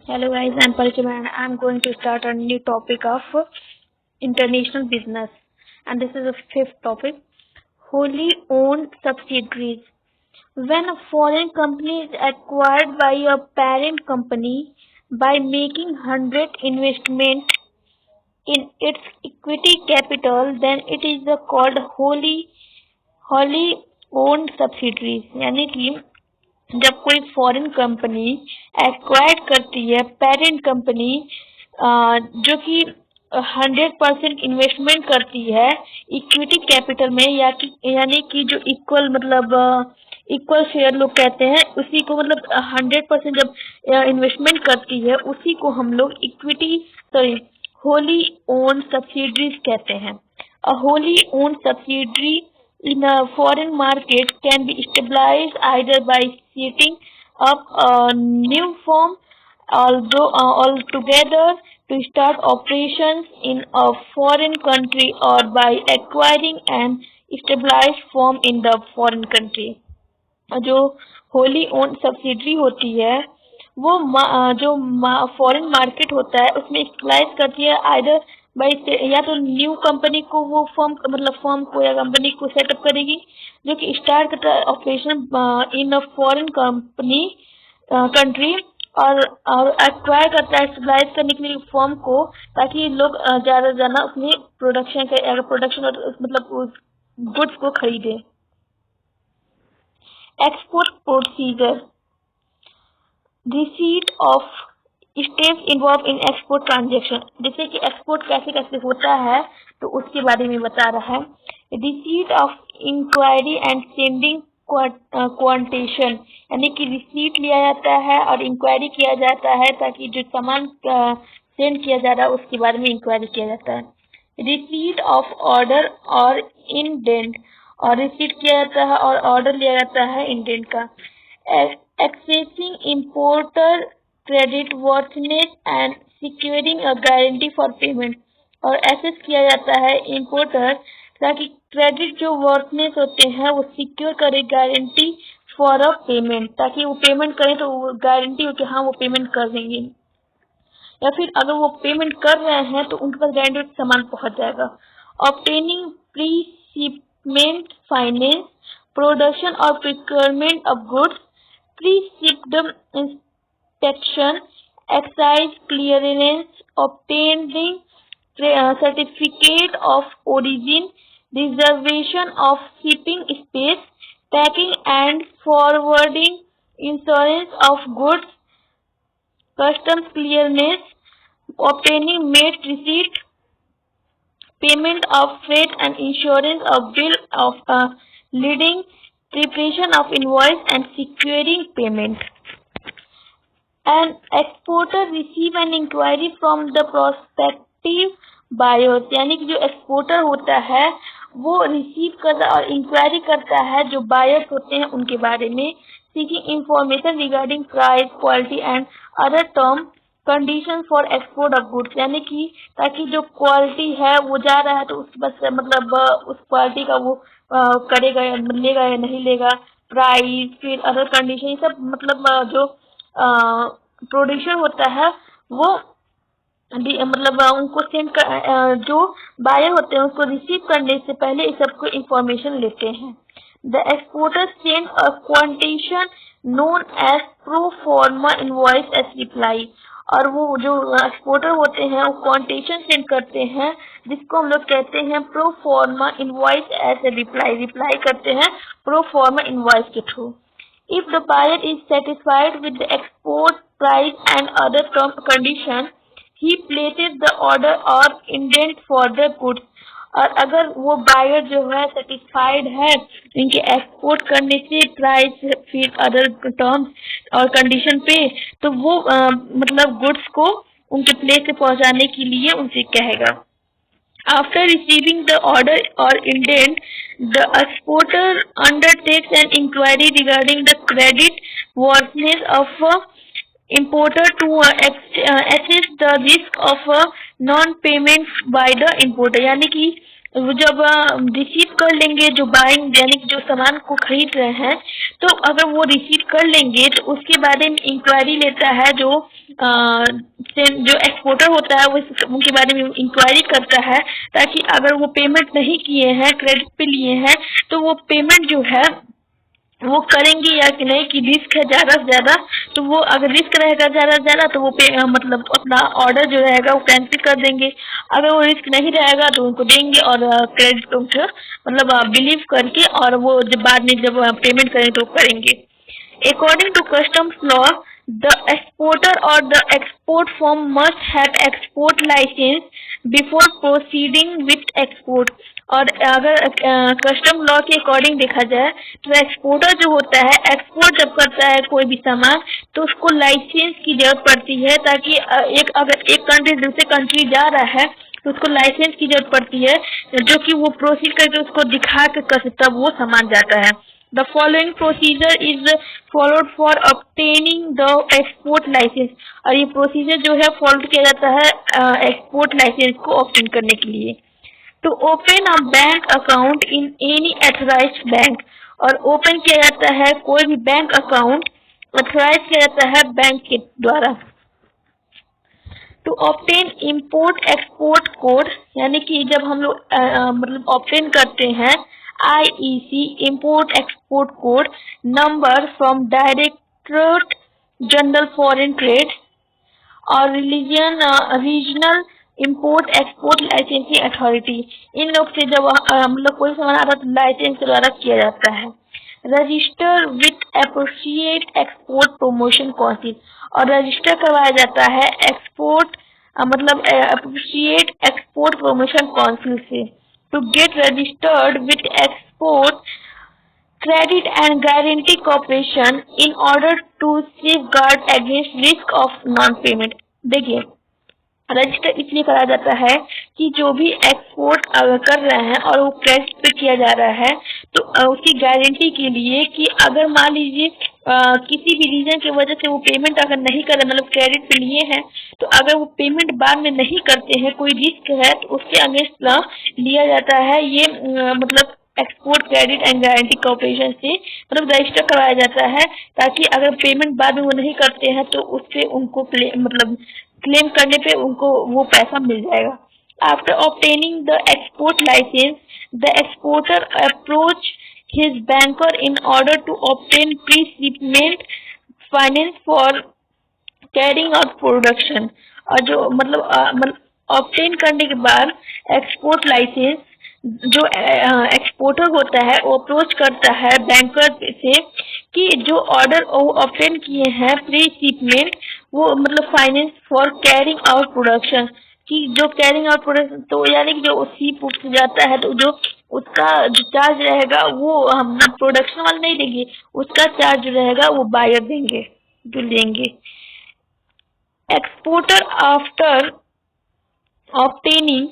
Hello guys, I'm Parichima and I'm going to start a new topic of international business. And this is the fifth topic, wholly owned subsidiaries. When a foreign company is acquired by a parent company by making 100 investment in its equity capital, then it is called wholly owned subsidiaries. यानी कि जब कोई foreign company acquire करती है parent company जो कि 100% investment करती है इक्विटी कैपिटल में यानी कि जो इक्वल मतलब इक्वल शेयर लोग कहते हैं उसी को मतलब 100% जब इन्वेस्टमेंट करती है उसी को हम लोग equity sorry wholly own subsidiaries कहते हैं। A wholly own subsidiary in a foreign market can be stabilized either by setting up a new firm although altogether to start operations in a foreign country or by acquiring an established firm in the foreign country। जो Holi own subsidiary होती है वो जो foreign market होता है उसमें stabilise करती है आइदर बाई या तो न्यू कंपनी को वो फर्म को या कंपनी को सेटअप करेगी जो कि स्टार्ट करता है operation in a foreign company country और एक्वायर करता है स्टेबलाइज करने के लिए फर्म को ताकि लोग ज्यादा उसमें प्रोडक्शन मतलब उस गुड्स को खरीदे। Export procedure receipt of steps involve in export transaction. जैसे कि एक्सपोर्ट कैसे कैसे होता है तो उसके बारे में बता रहा है। Receipt of inquiry and sending quotation यानी कि रिसीट लिया जाता है और इंक्वायरी किया जाता है ताकि जो सामान सेंड किया जा रहा है उसके बारे में इंक्वायरी किया जाता है। रिसीट ऑफ ऑर्डर और इंडेंट और रिसीट किया जाता है और ऑर्डर लिया जाता है इंडेंट का। Accessing importer credit worthiness and securing a guarantee for payment और एसेस किया जाता है इंपोर्टर ताकि क्रेडिट जो वर्थनेस होते हैं वो सिक्योर करे गारंटी फॉर अ पेमेंट ताकि वो पेमेंट करें तो वो गारंटी हो कि हाँ वो पेमेंट कर देंगे या फिर अगर वो पेमेंट कर रहे हैं तो उनके पास गारंटी सामान पहुंच जाएगा। Obtaining pre shipment finance production और procurement of goods pre-shipped inspection, excise clearance, obtaining certificate of origin, reservation of shipping space, packing and forwarding, insurance of goods, customs clearance, obtaining made receipt, payment of freight and insurance of bill of lading, preparation of invoice and securing payment। An exporter receive an inquiry from the prospective buyers यानी कि जो exporter होता है वो receive करता और inquiry करता है जो बायर्स होते हैं उनके बारे में seeking information regarding price, quality and other term condition for export of goods यानी कि ताकि जो क्वालिटी है वो जा रहा है तो उस बस मतलब उस क्वालिटी का वो करेगा या लेगा या नहीं लेगा, प्राइस फिर अदर कंडीशन ये सब मतलब जो प्रोड्यूसर होता है वो मतलब उनको सेंड जो बायर होते हैं उसको रिसीव करने से पहले इस सबको इंफॉर्मेशन लेते हैं। The exporter send a quotation known as pro forma invoice as reply और वो जो एक्सपोर्टर होते हैं वो क्वांटेशन सेंड करते हैं जिसको हम लोग कहते हैं pro forma invoice as a reply करते हैं प्रो फॉर्मा इनवॉइस के थ्रू। If the buyer is satisfied with the export price and other term condition he places the order और इंडेंट फॉर द गुड्स और अगर वो बायर जो है सेटिस्फाइड है इनके एक्सपोर्ट करने से प्राइस फिर अदर टर्म्स और कंडीशन पे तो वो मतलब गुड्स को उनके प्लेस पे पहुंचाने के लिए उनसे कहेगा। After receiving the order or indent, the exporter undertakes an inquiry regarding the credit worthiness of importer to assess the risk of non-payment by the importer यानी कि जब रिसीव कर लेंगे, जो बाइंग यानी कि जो सामान को खरीद रहे हैं, तो अगर वो रिसीव कर लेंगे तो उसके बारे में इंक्वायरी लेता है जो एक्सपोर्टर होता है, वो उनके बारे में इंक्वायरी करता है, ताकि अगर वो पेमेंट नहीं किए हैं, क्रेडिट पे लिए हैं, तो वो पेमेंट जो है वो करेंगे या कि नहीं, कि रिस्क है ज़्यादा से ज़्यादा, तो वो अगर रिस्क रहेगा ज़्यादा से ज़्यादा तो वो मतलब अपना ऑर्डर जो रहेगा वो कैंसिल कर देंगे। अगर वो रिस्क नहीं रहेगा तो उनको देंगे और क्रेडिट को मतलब बिलीव करके, और वो जब बाद में जब पेमेंट करें तो करेंगे। According to customs law, the exporter or the export firm must have export license before proceeding with export। और अगर कस्टम लॉ के अकॉर्डिंग देखा जाए तो एक्सपोर्टर जो होता है, एक्सपोर्ट जब करता है कोई भी सामान, तो उसको लाइसेंस की जरूरत पड़ती है, ताकि अगर एक कंट्री दूसरे कंट्री जा रहा है तो उसको लाइसेंस की जरूरत पड़ती है, जो कि वो प्रोसीड करके उसको दिखा के तब वो सामान जाता है। The following procedure is followed for obtaining the export license। और ये प्रोसीजर जो है फॉलो किया जाता है एक्सपोर्ट लाइसेंस को ऑब्टेन करने के लिए। To open a bank account in any authorized bank। और ओपन किया जाता है कोई भी बैंक अकाउंट ऑथराइज किया जाता है बैंक के द्वारा। To obtain import export code, यानी कि जब हम लोग मतलब ऑब्टेन करते हैं IEC import export code number from directorate general foreign trade और regional import export licensing authority, इन लोग से जब मतलब कोई सामान आता है तो लाइसेंस के द्वारा किया जाता है। Register with appropriate export promotion council, और रजिस्टर करवाया जाता है एक्सपोर्ट मतलब एप्रोप्रिएट एक्सपोर्ट प्रमोशन काउंसिल से। To get registered with export credit and guarantee corporation in order to safeguard against risk of non payment. देखिए, रजिस्टर इसलिए करा जाता है कि जो भी एक्सपोर्ट कर रहे हैं और वो क्रेडिट पे किया जा रहा है, तो उसकी गारंटी के लिए कि अगर मान लीजिए किसी भी रीजन की वजह से वो पेमेंट अगर नहीं कर रहे, मतलब क्रेडिट पे लिए हैं, तो अगर वो पेमेंट बाद में नहीं करते हैं, कोई रिस्क है, तो उसके अगेंस्ट लिया जाता है ये मतलब export credit and guarantee corporation से मतलब रजिस्टर करवाया जाता है, ताकि अगर पेमेंट बाद में वो नहीं करते हैं तो उससे उनको मतलब क्लेम करने पे उनको वो पैसा मिल जाएगा। After obtaining the export licence, the exporter approach his banker in order to obtain pre shipment finance for carrying out production. और जो मतलब ऑब्टेन करने के बाद एक्सपोर्ट लाइसेंस जो एक्सपोर्टर होता है वो अप्रोच करता है बैंकर से कि जो ऑर्डर वो ऑब्टेन किए हैं प्री शिपमेंट, वो मतलब finance for carrying out production, कि जो कैरिंग आउट प्रोडक्शन, तो यानी कि जो शिप उप जाता है तो जो उसका जो चार्ज रहेगा वो हम प्रोडक्शन वाले नहीं देंगे, उसका चार्ज जो रहेगा वो बायर देंगे, जो लेंगे। Exporter after obtaining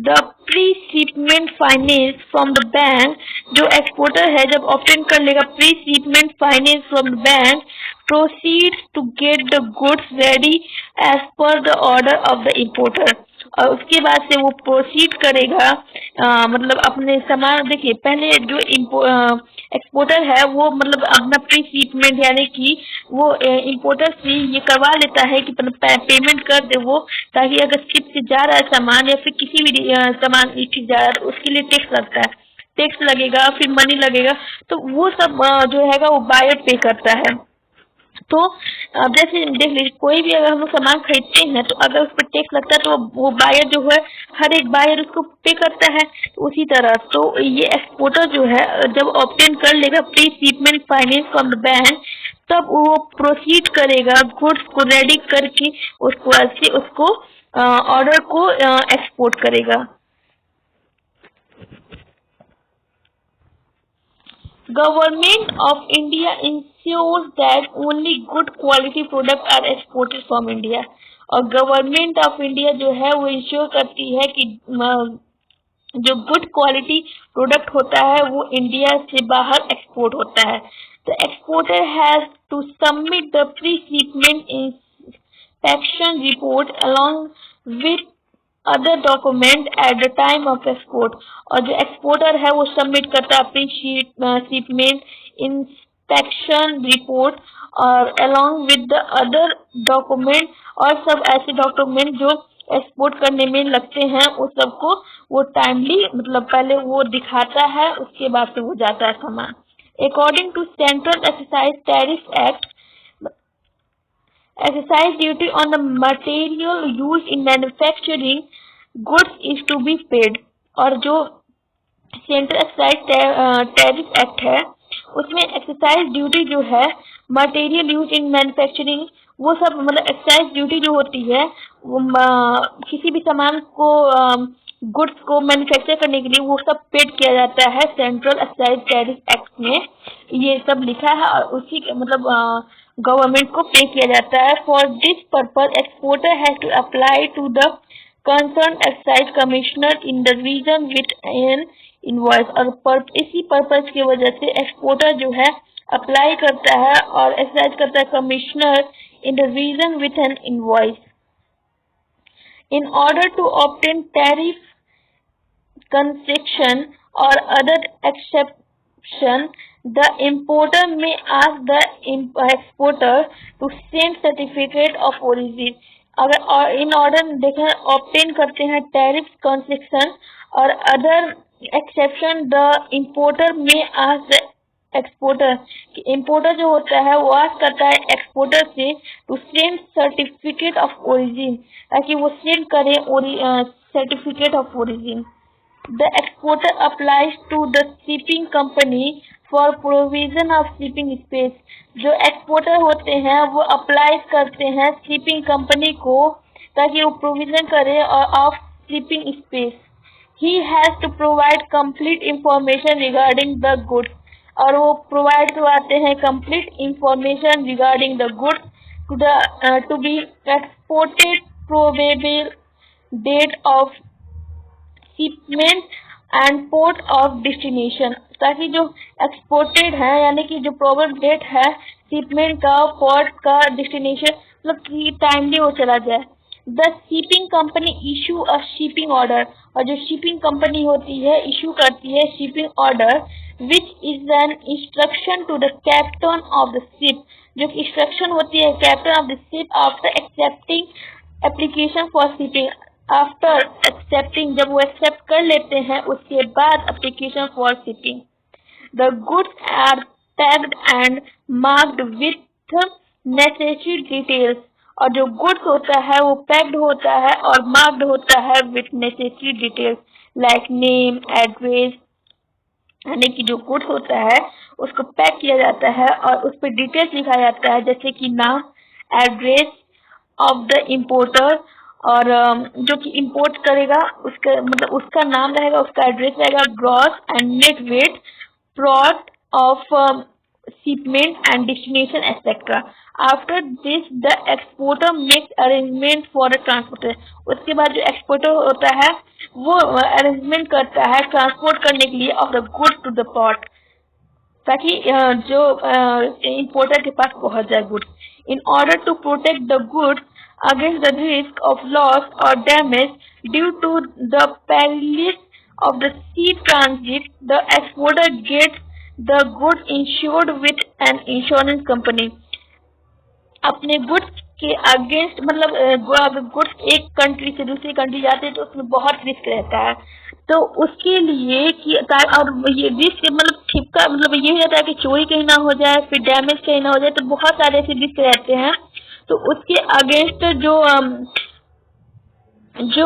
the pre-shipment finance from the bank, जो एक्सपोर्टर है जब ऑब्टेन कर लेगा pre shipment finance from the bank, proceed to get the goods ready as per the order of the importer. और उसके बाद से वो प्रोसीड करेगा मतलब अपने सामान। देखिए, पहले जो एक्सपोर्टर है वो मतलब अपना प्री शिपमेंट यानी कि वो इम्पोर्टर से ये करवा लेता है कि पेमेंट कर दे वो, ताकि अगर शिप से जा रहा है सामान या फिर किसी भी सामान जा रहा है तो उसके लिए टैक्स लगता है, टैक्स लगेगा, फिर मनी लगेगा, तो वो सब जो है वो बायर पे करता है। तो अब जैसे देख लीजिए, कोई भी अगर हम लोग सामान खरीदते हैं तो अगर उस पर टैक्स लगता है तो वो बायर जो है हर एक बायर उसको पे करता है। तो उसी तरह तो ये एक्सपोर्टर जो है जब ऑब्टेन कर लेगा pre shipment finance from the bank, तब वो प्रोसीड करेगा गुड्स को रेडी करके उसको ऐसे उसको ऑर्डर को एक्सपोर्ट करेगा। Government of India ensures that only good quality products are exported from India। और गवर्नमेंट ऑफ इंडिया जो है वो इंश्योर करती है कि जो गुड क्वालिटी प्रोडक्ट होता है वो इंडिया से बाहर एक्सपोर्ट होता है। The exporter has to submit the pre shipment inspection report along with other document at the time of export। और जो एक्सपोर्टर है वो सबमिट करता है अपनी शिपमेंट इंस्पेक्शन रिपोर्ट और along with the other document, और सब ऐसे डॉक्यूमेंट जो एक्सपोर्ट करने में लगते हैं उस सबको वो टाइमली मतलब पहले वो दिखाता है, उसके बाद से वो जाता है सामान। According to central excise tariff act, excise duty on the material used in manufacturing goods is to be paid। और जो सेंट्रल एक्साइज टैरिफ एक्ट है उसमें एक्साइज ड्यूटी जो है मटेरियल यूज इन मैन्युफैक्चरिंग, वो सब मतलब एक्साइज ड्यूटी जो होती है वो किसी भी सामान को गुड्स को मैन्युफैक्चर करने के लिए वो सब पेड किया जाता है सेंट्रल एक्साइज टैरिफ एक्ट में, ये सब लिखा है और उसी मतलब गवर्नमेंट को पे किया जाता है। For this purpose exporter has to apply to the concern excise commissioner in the region with an invoice. और इसी पर्पज की वजह से एक्सपोर्टर जो है अप्लाई करता है और एक्साइज करता है commissioner in the region with an invoice. In order to obtain tariff concession or other exception, the importer may ask the exporter to send certificate of origin। अगर और इन ऑर्डर देखें obtain करते हैं tariff concession और other exception, the importer may ask the exporter, कि importer जो होता है वो आस्क करता है एक्सपोर्टर से to send certificate of origin, ताकि वो सेंड करे certificate of origin. The exporter applies to the shipping company for provision of shipping space. जो एक्सपोर्टर होते हैं वो अप्लाई करते हैं शिपिंग कंपनी को ताकि वो प्रोविजन करे of shipping space. He has to provide complete information regarding the goods, और वो प्रोवाइड करवाते हैं complete information regarding the goods to be exported, probable date of shipment and port of destination, ताकि जो एक्सपोर्टेड है यानी कि जो प्रोबेबल डेट है शिपमेंट का, पोर्ट का, डेस्टिनेशन मतलब कि टाइमली वो चला जाए। The shipping company issue a shipping order, और जो शिपिंग कंपनी होती है इशू करती है shipping order which is an instruction to the captain of the ship, जो कि इंस्ट्रक्शन होती है captain of the ship after accepting application for shipping. After accepting, जब वो एक्सेप्ट कर लेते हैं उसके बाद application for shipping. The goods are tagged and marked with necessary details, और जो गुड्स होता है वो पैक्ड होता है और मार्क्ड होता है with necessary details like name, address, यानी कि जो गुड्स होता है उसको पैक किया जाता है और उस पर डिटेल्स लिखा जाता है जैसे कि नाम, एड्रेस ऑफ द इम्पोर्टर, और जो कि इंपोर्ट करेगा उसका मतलब उसका नाम रहेगा, उसका एड्रेस रहेगा, gross and net weight, plot of shipment and destination etcetera. After this the exporter makes arrangement for a transporter, उसके बाद जो एक्सपोर्टर होता है वो अरेंजमेंट करता है ट्रांसपोर्ट करने के लिए of the good to the port, ताकि जो इंपोर्टर के पास पहुंच जाए goods. In order to protect the goods against the risk of loss or damage due to the perils of the sea transit, the exporter gets the goods insured with an insurance company। अपने goods के against मतलब अगर goods एक country से दूसरी country जाते हैं तो उसमें बहुत रिस्क रहता है, तो उसके लिए कि और ये रिस्क मतलब ठिपका मतलब ये रहता है कि चोरी कहीं ना हो जाए, फिर डैमेज कहीं ना हो जाए, तो बहुत सारे ऐसे रिस्क रहते हैं। तो उसके अगेंस्ट जो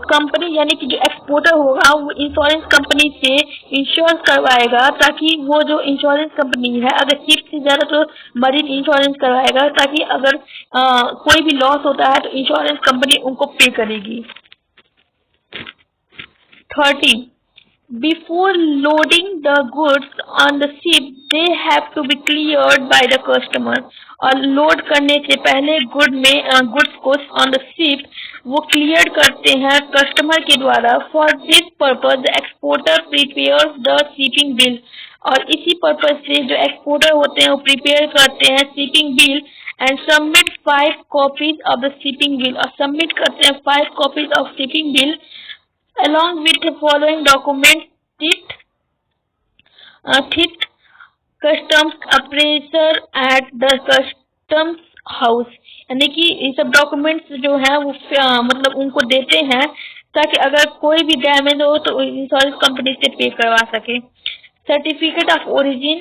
कंपनी यानी कि जो एक्सपोर्टर होगा वो इंश्योरेंस कंपनी से इंश्योरेंस करवाएगा, ताकि वो जो इंश्योरेंस कंपनी है अगर शिप से ज़्यादा तो मरीन इंश्योरेंस करवाएगा, ताकि अगर कोई भी लॉस होता है तो इंश्योरेंस कंपनी उनको पे करेगी। 30. Before loading the goods on the ship, they have to be cleared by the customer। और लोड करने से पहले गुड्स को ऑन द शिप वो क्लियर करते हैं कस्टमर के द्वारा। For this purpose the exporter prepares the shipping bill, और इसी पर्पज से जो एक्सपोर्टर होते हैं वो प्रिपेयर करते हैं shipping bill and submit 5 copies of the shipping bill, और submit करते हैं 5 copies of shipping bill along with the following documents. Fifth, customs appraiser at the customs house, यानी कि ये सब डॉक्यूमेंट्स जो है वो मतलब उनको देते हैं ताकि अगर कोई भी डैमेज हो तो इंश्योरेंस कंपनी से पे करवा सके. Certificate of origin,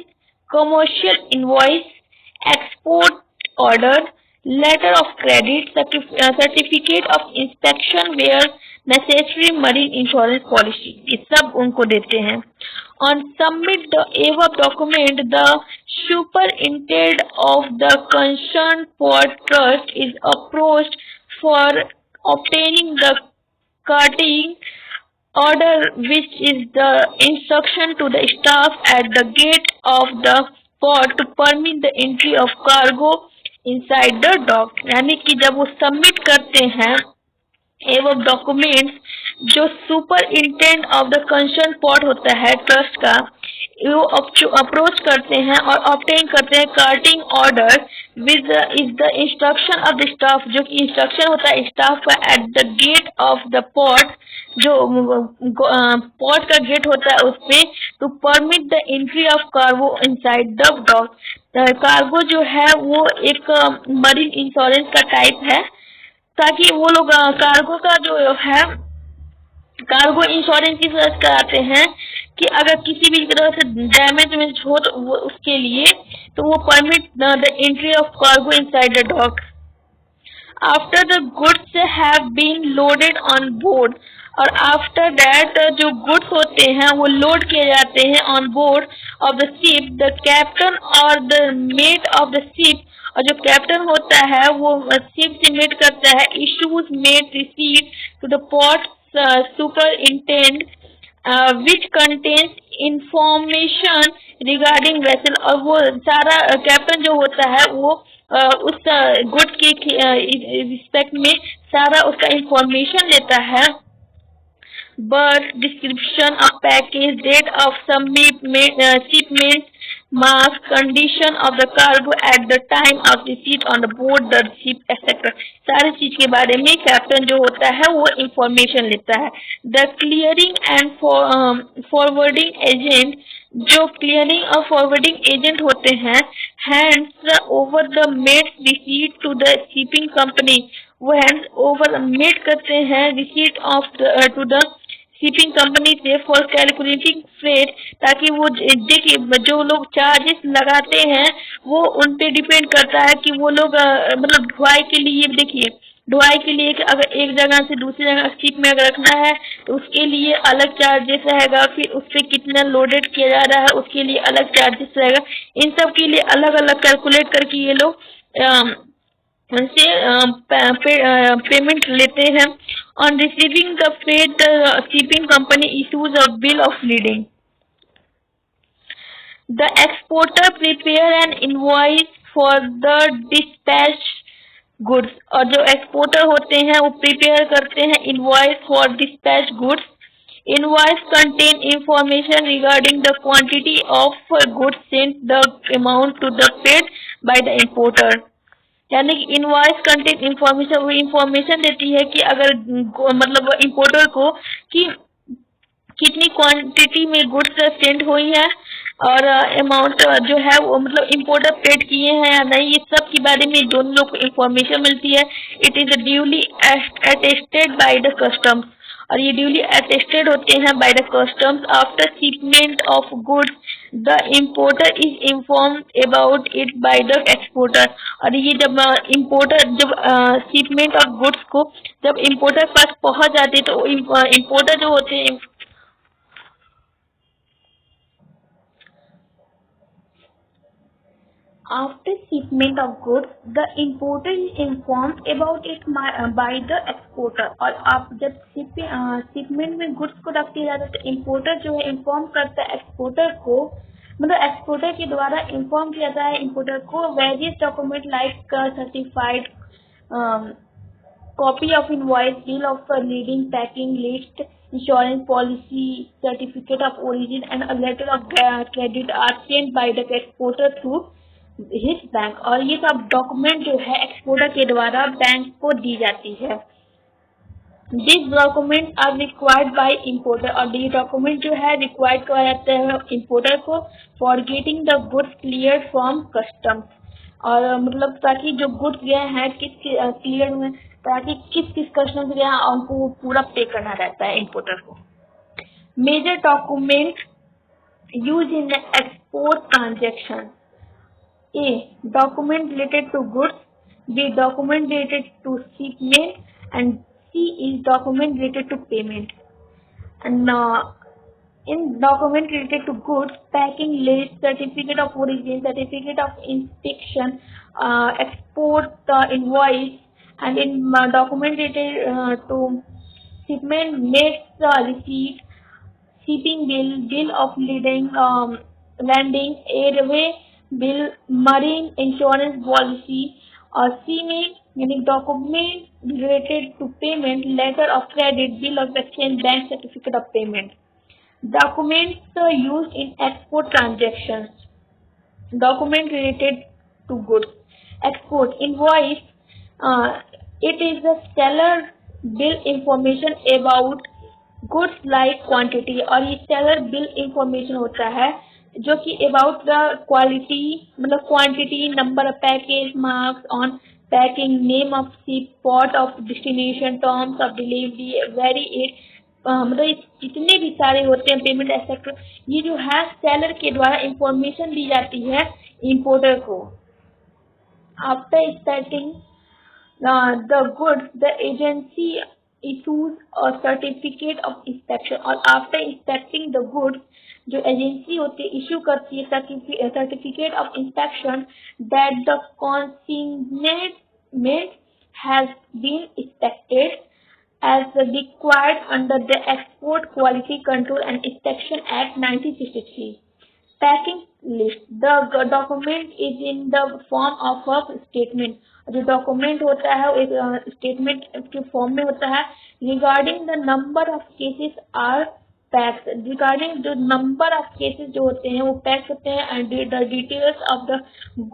commercial invoice, export order, letter of credit, certificate of inspection where necessary, marine insurance policy, ये सब उनको देते हैं. On submit the above document, the superintendent of the concerned port trust is approached for obtaining the carting order, which is the instruction to the staff at the gate of the port to permit the entry of cargo inside the dock. यानी कि जब वो submit करते हैं एवं documents, जो superintendent of the concern port होता है ट्रस्ट का, वो अप्रोच करते हैं और ऑब्टेन करते हैं carting order with is the instruction of the staff, जो कि इंस्ट्रक्शन होता है स्टाफ का at the gate of the port, जो पोर्ट का गेट होता है उस पे, to permit the entry of cargo inside the dock. Cargo जो है वो एक मरीन इंश्योरेंस का टाइप है, ताकि वो लोग कार्गो का जो है कार्गो इंश्योरेंस की सर्च कराते हैं कि अगर किसी भी तरह से डैमेज हो तो वो उसके लिए तो वो permit the entry of cargo inside the dock. After the goods have been loaded on board, और आफ्टर दैट जो गुड्स होते हैं वो लोड किए जाते हैं on board of the ship, the captain और the mate of the ship, और जो कैप्टन होता है वो शिप से मेट करता है, issues mate receive to the port superintendent which contains information regarding vessel, और वो सारा कैप्टन जो होता है वो उस गुड्स के रिस्पेक्ट में सारा उसका इंफॉर्मेशन लेता है. Berth, description of package, date of shipment, marks, condition of the cargo at the time of receipt on the board the ship etcetera, सारी चीज के बारे में कैप्टन जो होता है वो इंफॉर्मेशन लेता है. The clearing and forwarding agent, जो क्लियरिंग और फॉरवर्डिंग एजेंट होते हैं, hands over the mate receipt to the shipping company, वो हैंड्स ओवर मेड करते हैं receipt of to the shipping company से फॉर कैलकुलेटिंग फ्रेट, ताकि वो देखिए जो लोग चार्जेस लगाते हैं वो उन पे डिपेंड करता है कि वो लोग मतलब ढुलाई के लिए, देखिए ढुलाई के लिए कि अगर एक जगह से दूसरी जगह शिप में अगर रखना है तो उसके लिए अलग चार्जेस रहेगा, फिर उस पर कितना लोडेड किया जा रहा है उसके लिए अलग चार्जेस रहेगा. इन सब के लिए अलग अलग कैलकुलेट करके ये लोग उनसे पेमेंट लेते हैं. On receiving the paid the shipping company issues a bill of leading. The exporter prepare an invoice for the dispatch goods, और जो एक्सपोर्टर होते हैं वो प्रिपेयर करते हैं invoice for dispatch goods. Invoice contain information regarding the quantity of goods sent, the amount to the paid by the importer. यानी कि invoice contain information, वो इंफॉर्मेशन देती है कि अगर मतलब इंपोर्टर को कि कितनी क्वांटिटी में गुड्स सेंड हुई है और अमाउंट जो है वो मतलब इंपोर्टर पेड किए हैं या नहीं, ये सब के बारे में दोनों लोग को इंफॉर्मेशन मिलती है. It is duly attested by the customs, और ये ड्यूली अटेस्टेड होते हैं by the customs. After shipment of goods the importer is informed about it by the exporter, और ये जब इम्पोर्टर जब शिपमेंट ऑफ गुड्स को जब इम्पोर्टर पास पहुंच जाते हैं तो इम्पोर्टर जो होते हैं After shipment of goods, the importer is informed about it by the exporter. और आप जब शिपमेंट में गुड्स को रख दिया जाता है तो इम्पोर्टर जो है इन्फॉर्म करता है एक्सपोर्टर को, मतलब एक्सपोर्टर के द्वारा इन्फॉर्म किया जाता है इम्पोर्टर को various document like certified copy of invoice, bill of leading, packing list, insurance policy, certificate of origin and a letter of credit are sent by the exporter through his bank, और ये सब document जो है exporter के द्वारा bank को दी जाती है। This document are required by importer, और ये डॉक्यूमेंट जो है रिक्वायर्ड किया जाता है इम्पोर्टर को for getting the goods clear from customs, और मतलब ताकि जो गुड्स गए हैं किस क्लियर हुए, ताकि किस किस कस्टम से गया उनको पूरा पे करना रहता है इम्पोर्टर को। Major document use in export transaction: A. Document related to goods. B. Document related to shipment. And C is document related to payment. And in document related to goods, packing list, certificate of origin, certificate of inspection, export invoice, and in document related to shipment, makes receipt, shipping bill, bill of landing, airway bill, marine insurance policy, और C में यानी document related to payment, letter of credit, bill of exchange, bank certificate of payment. Documents used in export transaction: document related to goods, export invoice, it is the seller bill information about goods like quantity, और ये seller bill information होता है जो कि about the quality, मतलब quantity, number of package, marks on packing, name of ship, port of destination, terms of delivery, very at, मतलब जितने भी सारे होते हैं पेमेंट एक्सेट्रा, ये जो है सेलर के द्वारा इंफॉर्मेशन दी जाती है इंपोर्टर को। After starting the goods, the agency issues a certificate of inspection, और आफ्टर इंस्पेक्टिंग द गुड्स, जो एजेंसी होती है इश्यू करती है certificate of inspection that the consignment has been inspected as required under the Export Quality Control and Inspection Act 1963. Packing list, the document is in the form of a statement, जो document होता है एक statement के form में होता है। Regarding the number of cases or packs, regarding जो number of cases जो होते हैं वो पैक्स होते हैं, and the details of the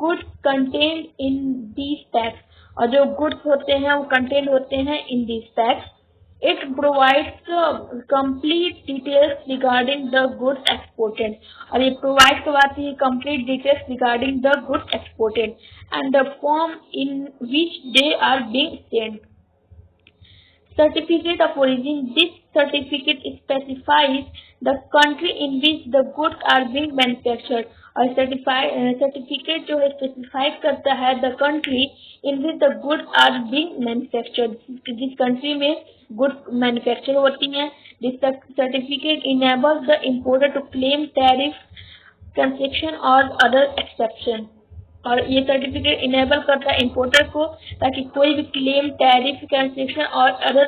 goods contained in these packs, और जो गुड्स होते हैं वो कंटेंट होते हैं in these packs. It provides complete details regarding the goods exported, और ये provide करवाती है complete details regarding the goods exported and the form in which they are being sent. Certificate of origin, this certificate specifies the country in which the goods are being manufactured, और certificate जो है specify करता है the country in which the goods are being manufactured, जिस country में goods manufacture होती हैं। This certificate enables the importer to claim tariff, concession और अदर एक्सेप्शन, और ये सर्टिफिकेट इनेबल करता है इम्पोर्टर को ताकि कोई भी क्लेम, टैरिफ, कंसेशन और अदर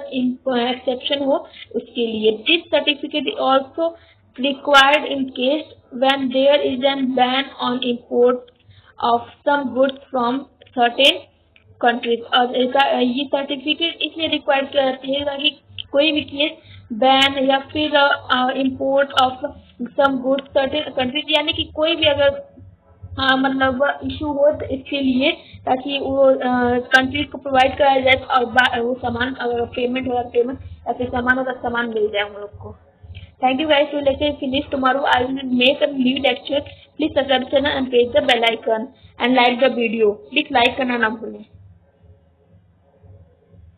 एक्सेप्शन हो उसके लिए। This certificate is also required in case when there is a ban on import of some goods from certain countries, और ये सर्टिफिकेट इसलिए रिक्वायर किया जाता है ताकि कोई भी केस बैन या फिर import of some goods certain countries, यानी कि कोई भी अगर मतलब इशू हो तो इसके लिए ताकि वो कंट्रीज को प्रोवाइड कराया जाए, और वो सामान अगर पेमेंट होगा पेमेंट, या फिर सामान होगा सामान मिल जाए हम लोग को। Thank you guys. Your lecture is finished. Tomorrow I will make a new lecture. Please subscribe channel and press the bell icon and like the video. Please like करना ना भूलें।